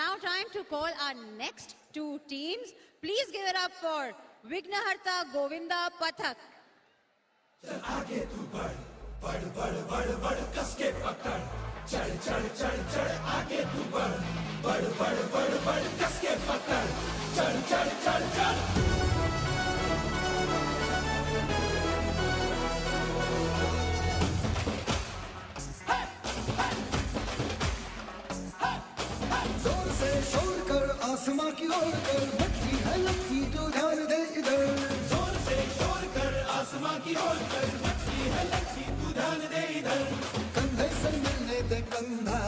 now time to call our next two teams. Please give it up for Vignaharta Govinda Pathak. आगे तू बढ़ बढ़ बढ़ बढ़ बढ़ कस के पकड़ चढ़ चढ़ चढ़ चढ़ आगे तू बढ़ बढ़ बढ़ बढ़ बढ़ कस के पकड़ चढ़ चढ़ चढ़ चढ़ जोर से शोर कर आसमां की ओर कर भट्टी है लपकी तो ध्यान दे इधर जोर से शोर कर आसमां की ओर कर मस्ती है लड़की तू ध्यान दे इधर कंधे से मिलने दे कंधा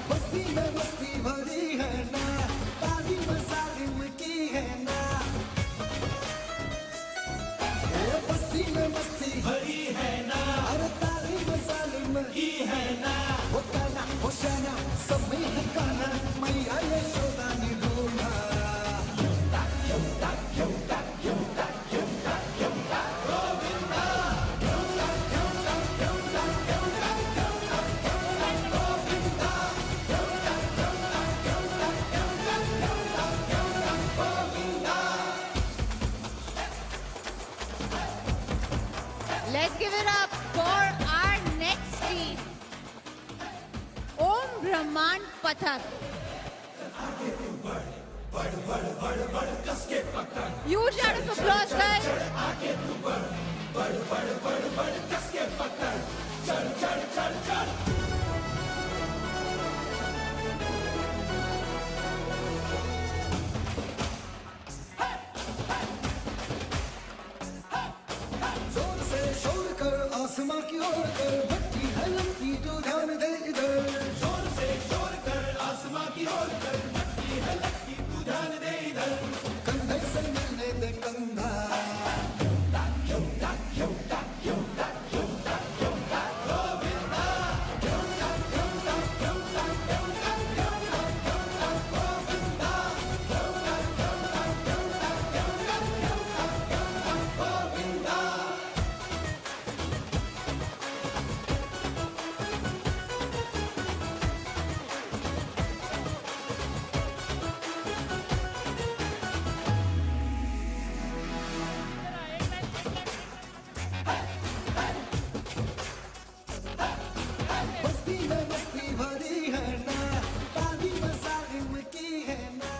बस्ती में मस्ती भरी है ना ताली में सालिम की है ना ये बस्ती में मस्ती भरी है ना अरे ताली में सालिम की है ना वो गाना वो शाना सब में है गाना मैया यशोदा ने ढूंढा Let's give it up for our next team. Om Brahman Pathak. बढ़ बढ़ बढ़ बढ़ कस के पकड़ Huge round of applause, guys. आगे तू बढ़ बढ़ बढ़ बढ़ बढ़ कस के पकड़ चढ़ चढ़ चढ़ चढ़ जोर से शोर कर आसमां की ओर कर भट्टी है लपकी तो ध्यान दे इधर जोर से शोर कर आसमां की ओर कर मस्ती है लड़की तू ध्यान दे इधर कंधे से मिलने दे कंधा बस्ती में मस्ती भरी है ना ताली में सालिम की है ना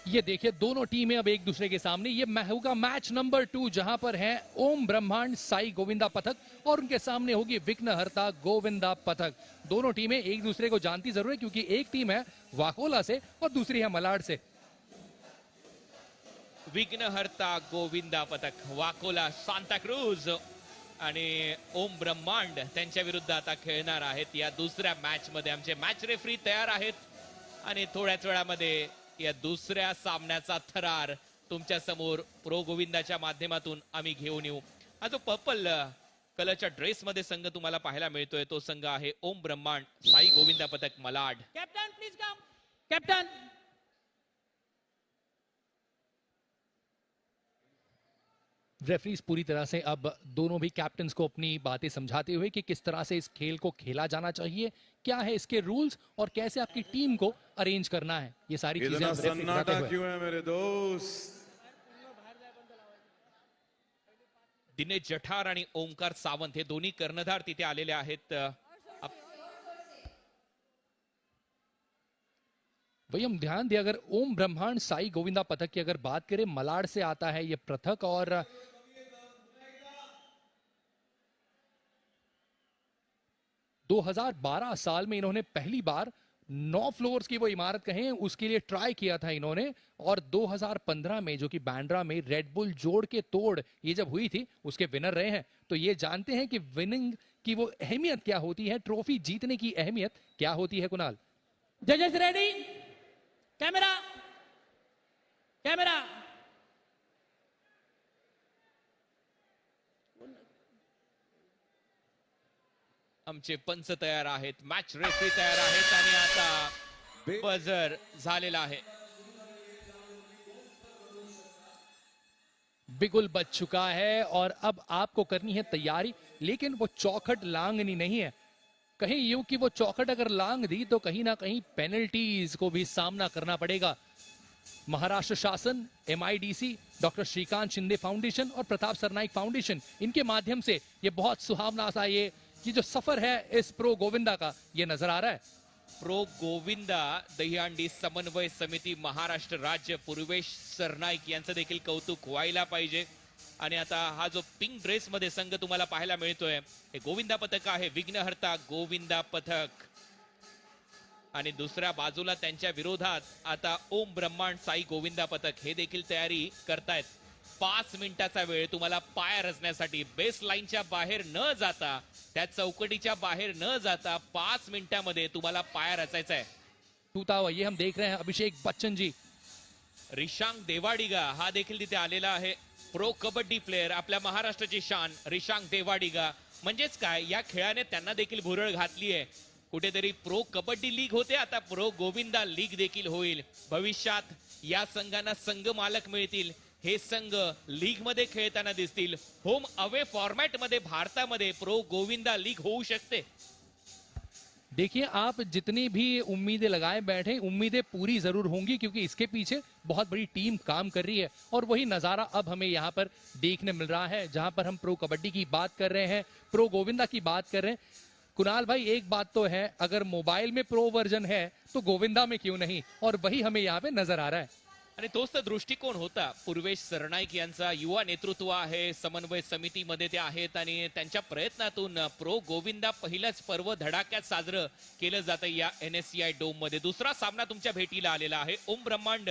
ये देखिए दोनों टीमें अब एक दूसरे के सामने। ये होगा मैच नंबर 2 जहां पर है ओम ब्रह्मांड साई गोविंदा पथक और उनके सामने होगी विघ्नहर्ता गोविंदा पथक। दोनों टीमें एक दूसरे को जानती जरूर है क्योंकि एक टीम है वाकोला से और दूसरी है मलाड से। विघ्नहर्ता गोविंदा पथक वाकोला सांताक्रूज आणि ओम ब्रह्मांड त्यांच्या विरुद्ध आता खेळणार आहेत या दुसऱ्या मॅच मध्ये। आमचे मॅच रेफरी तयार आहेत आणि थोड्याच वेळामध्ये या दुसऱ्या सामन्याचा थरार तुमच्या समोर प्रो गोविंदाच्या माध्यमातून आम्ही घेऊन येऊ। हा जो पर्पल कलरच्या ड्रेस मध्ये संघ तुम्हाला पाहायला मिळतोय तो संघ आहे ओम ब्रह्मांड साई गोविंदा पथक Malad. Captain please come captain referees पूरी तरह से अब दोनों भी कैप्टन्स को अपनी बातें समझाते हुए कि किस तरह से इस खेल को खेला जाना चाहिए, क्या है इसके रूल्स और कैसे आपकी टीम को अरेंज करना है, ये सारी चीजें इतना अब रेफरी बताते सन्नाटा हुए। क्यों है मेरे दोस्त? दिनेश जठार आणि ओमकार सावंत हे दोन्ही कर्णधार तिथे आलेले आहेत। वही हम ध्यान दें, अगर ओम ब्रह्मांड साई गोविंदा पथक की अगर बात करें, मलाड से आता है ये पथक और 2012 साल में इन्होंने पहली बार 9 फ्लोर्स की वो इमारत कहें उसके लिए ट्राई किया था इन्होंने, और 2015 में जो कि बैंड्रा में रेड बुल जोड़ के तोड़ ये जब हुई थी उसके विनर रहे हैं। तो ये जानते हैं कि विनिंग की वो अहमियत क्या होती है, ट्रॉफी जीतने की अहमियत क्या होती है। Kunal, Judges ready? Camera. Camera. आमचे पंच तयार आहेत, मॅच रेफरी तयार आहेत आणि आता बजर झालेला आहे. बिगुल बच चुका है और अब आपको करनी है तैयारी, लेकिन वो चौखट लांगनी नहीं है। कहीं यूं कि वो चौखट अगर लांग दी तो कहीं ना कहीं पेनल्टीज को भी सामना करना पड़ेगा। महाराष्ट्र शासन, MIDC, doctor Shrikant Shinde foundation और प्रताप सरनाइक फाउंडेशन, इनके माध्यम से ये बहुत सुहावना सा ये जो सफर है इस प्रो गोविंदा का, ये नजर आ रहा है। प्रो गोविंदा दहीहंडी समन्वय समिती महाराष्ट्र राज्य पूर्वेश सरनाईक यांचं देखील कौतुक व्हायला पाहिजे. आणि आता हा जो पिंक ड्रेस मध्ये संघ तुम्हाला पाहायला मिळतोय, हे गोविंदा पथक आहे, विघ्नहर्ता गोविंदा पथक. आणि दुसऱ्या बाजूला त्यांच्या विरोधात आता ओम ब्रह्मांड साई गोविंदा पथक हे देखील तयारी करतायत. 5 मिनिटाचा वेळ तुम्हाला पाय रचण्यासाठी, बेस लाईनच्या बाहेर न जाता, त्या चौकटीच्या बाहेर न जाता 5 मिनिटांमध्ये तुम्हाला पाय रचायचा आहे. टूटा हुआ ये हम देख रहे हैं अभिषेक बच्चन जी. रिशांग देवाडिगा हा देखील तिथे आलेला आहे. प्रो कबड्डी प्लेयर, आपल्या महाराष्ट्राची शान रिशांग देवाडिगा. म्हणजेच काय, या खेळाने त्यांना देखील भुरळ घातली आहे. कुठेतरी प्रो कबड्डी लीग होते, आता प्रो गोविंदा लीग देखील होईल. भविष्यात या संघांना संघ मालक मिळतील, हे संघ लीग मध्ये खेळताना दिसतील. होम अवे फॉर्मॅट मध्ये भारतामध्ये प्रो गोविंदा लीग होऊ शकते. देखिए, आप जितनी भी उम्मीदें लगाए बैठे, उम्मीदें पूरी जरूर होंगी, क्योंकि इसके पीछे बहुत बड़ी टीम काम कर रही है। और वही नजारा अब हमें यहाँ पर देखने मिल रहा है, जहां पर हम प्रो कबड्डी की बात कर रहे हैं, प्रो गोविंदा की बात कर रहे हैं। कुणाल भाई, एक बात तो है, अगर मोबाइल में प्रो वर्जन है तो गोविंदा में क्यों नहीं, और वही हमें यहाँ पे नजर आ रहा है. आणि तोच तर दृष्टिकोन होता. पूर्वेश सरनाईक यांचा युवा नेतृत्व आहे, समन्वय समितीमध्ये ते आहेत आणि त्यांच्या प्रयत्नातून प्रो गोविंदा पहिलंच पर्व धडाक्यात साजरं केलं जातं या NSCI डोम मध्ये. दुसरा सामना तुमच्या भेटीला आलेला आहे. ओम ब्रह्मांड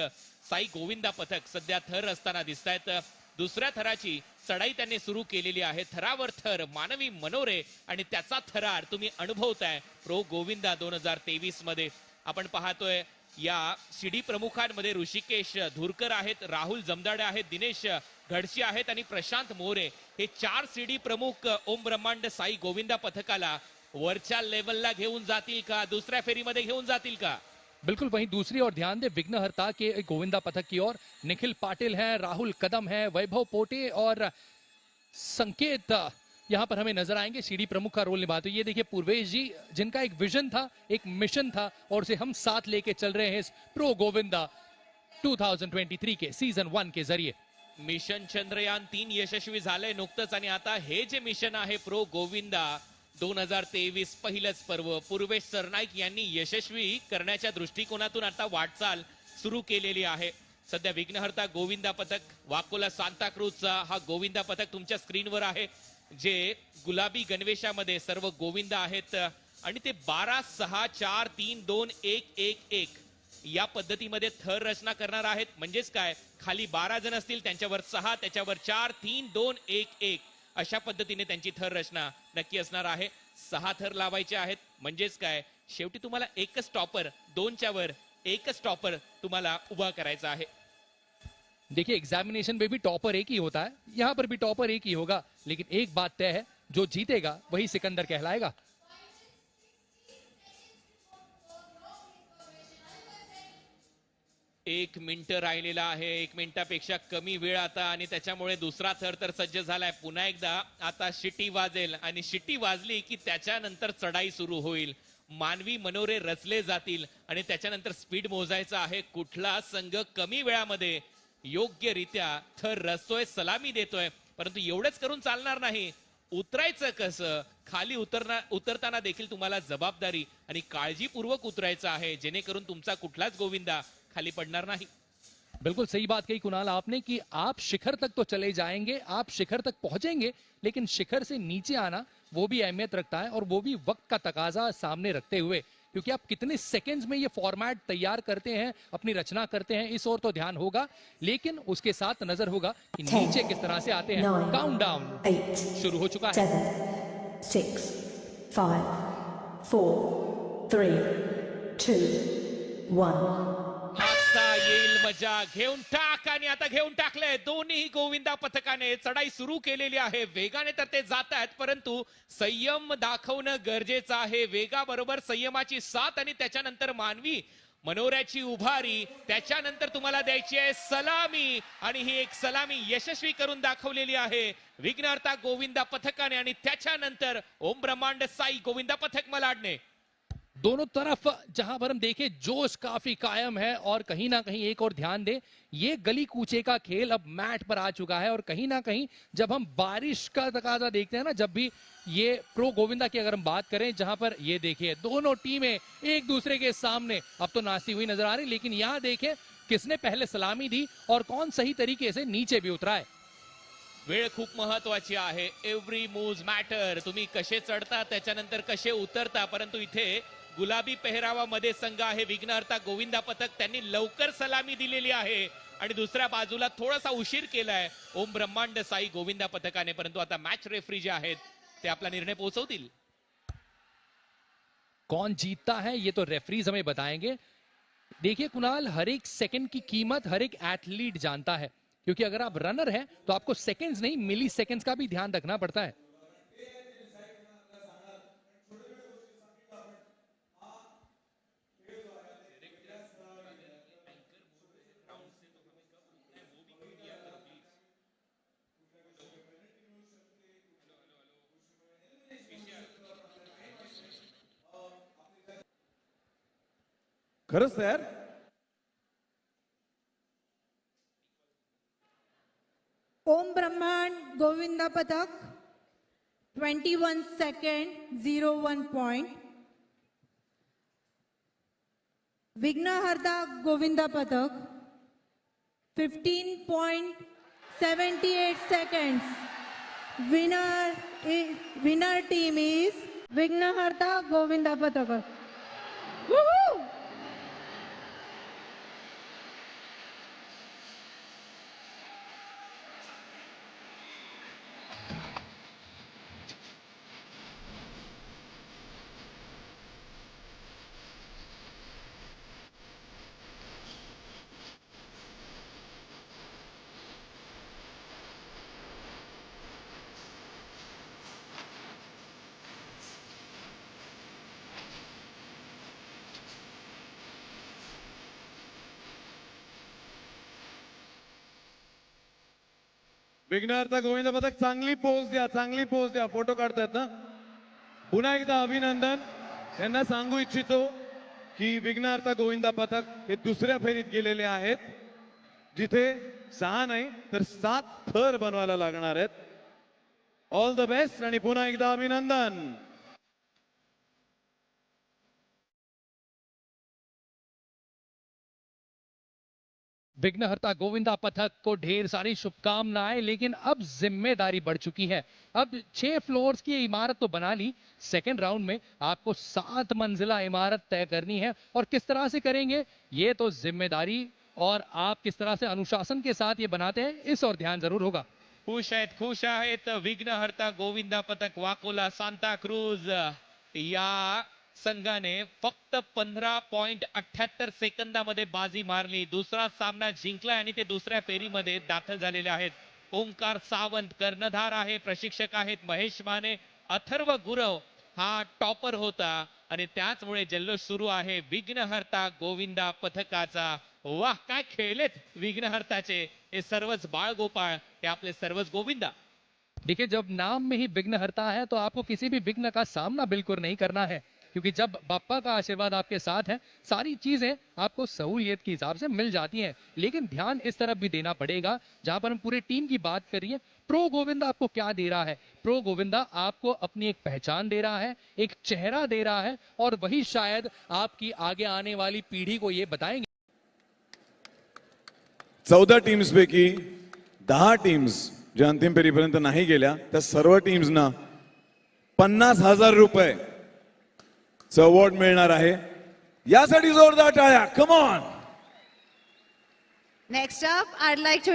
साई गोविंदा पथक सध्या थर असताना दिसतायत. दुसऱ्या थराची चढाई त्यांनी सुरू केलेली आहे. थरावर थर, मानवी मनोरे आणि त्याचा थरार तुम्ही अनुभवताय प्रो गोविंदा 2023 मध्ये. आपण पाहतोय या शिडी प्रमुखांमध्ये ऋषिकेश धुरकर आहेत, राहुल जमदाडे आहेत, दिनेश घडशी आहेत आणि प्रशांत मोरे. हे 4 सीडी प्रमुख ओम ब्रह्मांड साई गोविंदा पथकाला वरच्या लेवलला घेऊन जातील का, दुसऱ्या फेरीमध्ये घेऊन जातील का? बिल्कुल. वहीं दूसरी ओर ध्यान दे विघ्नहर्ता के गोविंदा पथक की ओर. निखिल पाटिल है, राहुल कदम है, वैभव पोटे और संकेत यहाँ पर हमें नजर आएंगे सीडी प्रमुख का रोल निभाते हुए. ये देखिए पूर्वेश जी, जिनका एक विजन था, एक मिशन था, और उसे हम साथ लेके चल रहे हैं इस प्रो गोविंदा 2023 के सीजन 1 के जरिए. मिशन चंद्रयान 3 यशस्वी झालंय नुकतंच आणि आता हे जे मिशन आहे प्रो गोविंदा 2023 पहिलंच पर्व पूर्वेश सरनाईक यांनी यशस्वी करण्याच्या दृष्टिकोनातून आता वाटचाल सुरू केलेली आहे. सध्या विघ्नहर्ता गोविंदा पथक, वाकोला सांताक्रूजचा हा गोविंदा पथक तुमच्या स्क्रीनवर आहे, जे गुलाबी गणवेशामध्ये सर्व गोविंदा आहेत आणि ते 12, 6, 4, 3, 2, 1, 1, 1 या पद्धतीमध्ये थर रचना करणार आहेत. म्हणजेच काय, खाली 12 जण असतील, त्यांच्यावर 6, त्याच्यावर 4, 3, 2, 1, 1 अशा पद्धतीने त्यांची थर रचना नक्की असणार आहे. 6 थर लावायचे आहेत. म्हणजेच काय, शेवटी तुम्हाला एकच टॉपर, 2च्या वर एकच टॉपर तुम्हाला उभा करायचा आहे. देखिए, एग्जामिनेशन में भी टॉपर एक ही होता है, यहाँ पर भी टॉपर एक ही होगा, लेकिन एक बात तय है, जो जीतेगा वही सिकंदर कहलाएगा. एक मिनिट राहिलेला आहे, 1 मिनिटापेक्षा कमी वेळ आता, आणि त्याच्यामुळे दुसरा थर तर सज्ज झालाय. पुन्हा एकदा आता शिटी वाजेल आणि शिटी वाजली की त्याच्यानंतर चढाई सुरू होईल. मानवी मनोरे रचले जातील आणि त्याच्यानंतर स्पीड मोजायचा आहे. कुठला संघ कमी वेळामध्ये योग्यरित्या थर रचतोय, सलामी देतोय. परंतु एवढंच करून चालणार नाही. उतरायचं कसं, खाली उतरताना देखील तुम्हाला जबाबदारी आणि काळजीपूर्वक उतरायचं आहे, जेणेकरून तुमचा कुठलाच गोविंदा खाली पड़ना नहीं. बिल्कुल सही बात कही कुणाल आपने कि आप शिखर तक तो चले जाएंगे, आप शिखर तक पहुंचेंगे, लेकिन शिखर से नीचे आना वो भी अहमियत रखता है, और वो भी वक्त का तकाजा सामने रखते हुए, क्योंकि आप कितने सेकंड्स में ये फॉर्मेट तैयार करते हैं, अपनी रचना करते हैं, इस ओर तो ध्यान होगा, लेकिन उसके साथ नजर होगा कि नीचे किस तरह से आते हैं। काउंटडाउन शुरू हो चुका है। 7, 6, 5, 4, 3, 2, 1. आता येईल मजा, घेऊन टाक. आणि आता घेऊन टाकलंय दोन्ही गोविंदा पथकाने. चढाई सुरू केलेली आहे, वेगाने तर ते जात आहेत, परंतु संयम दाखवणं गरजेचं आहे. वेगाबरोबर संयमाची साथ आणि त्याच्यानंतर मानवी मनोऱ्याची उभारी, त्याच्यानंतर तुम्हाला द्यायची आहे सलामी. आणि ही एक सलामी यशस्वी करून दाखवलेली आहे विघ्नहर्ता गोविंदा पथकाने. आणि त्याच्यानंतर ओम ब्रह्मांड साई गोविंदा पथक मलाडने. दोनों तरफ जहां पर हम देखें जोश काफी कायम है, और कहीं ना कहीं एक और ध्यान दे, ये गली कूचे का खेल अब मैट पर आ चुका है। और कहीं ना कहीं जब हम बारिश का तकाजा देखते हैं ना, जब भी ये प्रो गोविंदा की अगर हम बात करें, जहां पर ये देखिए दोनों टीमें एक दूसरे के सामने अब तो नाचती हुई नजर आ रही, लेकिन यहां देखें किसने पहले सलामी दी और कौन सही तरीके से नीचे भी उतरा है। वेळ खूप महत्वाची आहे. Every move matter. तुम्ही कसे चढता, त्याच्यानंतर कसे उतरता. परंतु इथे गुलाबी पेहरावामध्ये संघ आहे विघ्नहर्ता गोविंदा पथक. त्यांनी लवकर सलामी दिलेली आहे आणि दुसऱ्या बाजूला थोडासा उशीर केलाय ओम ब्रह्मांड साई गोविंदा पथकाने. परंतु आता मॅच रेफरी जे आहेत ते आपला निर्णय पोहोचवतील. कौन जीतता है ये तो रेफरीज हमें बताएंगे। देखिए कुणाल, हर एक सेकंड की कीमत हर एक एथलीट जानता है, क्योंकि अगर आप रनर हैं तो आपको सेकंड्स नहीं मिली सेकंड्स का भी ध्यान रखना पड़ता है। खरंच यार, ओम ब्रह्मांड गोविंदा पथक 21 सेकंड 01 पॉइंट. विघ्नहर्ता गोविंदा पथक 15.78 seconds. Winner team is विघ्नहर्ता गोविंदा पथक. Woohoo! विघ्नहर्ता गोविंदा पथक चांगली पोच द्या, चांगली पोच द्या. फोटो काढतायत ना. पुन्हा एकदा अभिनंदन. यांना सांगू इच्छितो की विघ्नहर्ता गोविंदा पथक हे दुसऱ्या फेरीत गेलेले आहेत, जिथे 6 नाही तर 7 थर बनवायला लागणार आहेत. ऑल द बेस्ट आणि पुन्हा एकदा अभिनंदन. विघ्नहर्ता गोविंदा पथक को ढेर सारी शुभकामनाएं, लेकिन अब जिम्मेदारी बढ़ चुकी है। अब 6 फ्लोर्स की इमारत तो बना ली, सेकेंड राउंड में आपको 7 मंजिला इमारत तय करनी है, और किस तरह से करेंगे ये तो जिम्मेदारी और आप किस तरह से अनुशासन के साथ ये बनाते हैं, इस और ध्यान जरूर होगा। खुश आहेत विघ्नहर्ता गोविंदा पथक वाकोला सांता क्रूज या संघाने फक्त 15.78 सेकंदामध्ये बाजी मारली. दुसरा सामना जिंकला आणि ते दुसऱ्या फेरीमध्ये दाखल झालेले आहेत. ओंकार सावंत कर्णधार आहे, प्रशिक्षक आहेत महेश माने. अथर्व गुरव हा टॉपर होता आणि त्याचमुळे जल्लोष सुरू आहे विघ्नहर्ता गोविंदा पथकाचा. वाह, काय खेळलेत विघ्नहर्ताचे हे सर्वच बाळगोपाळ, हे आपले सर्वच गोविंदा. देखिए, जब नाम में ही विघ्नहर्ता है तो आपको किसी भी विघ्न का सामना बिल्कुल नहीं करना है, क्योंकि जब बाप्पा का आशीर्वाद आपके साथ है, सारी चीजें आपको सहूलियत के हिसाब से मिल जाती हैं। लेकिन ध्यान इस तरफ भी देना पड़ेगा, जहां पर हम पूरे टीम की बात करिए, प्रो गोविंदा आपको क्या दे रहा है? प्रो गोविंदा आपको अपनी एक पहचान दे रहा है, एक चेहरा दे रहा है, और वही शायद आपकी आगे आने वाली पीढ़ी को ये बताएंगे। 14 टीम्स पैकी 10 टीम्स ज्या अंतिम फेरीपर्यंत नाही गेल्या, त्या सर्व टीम्सना 50,000 रुपये अवॉर्ड मिळणार आहे. यासाठी जोरदार टाळ्या. Come on. Next up, I'd like to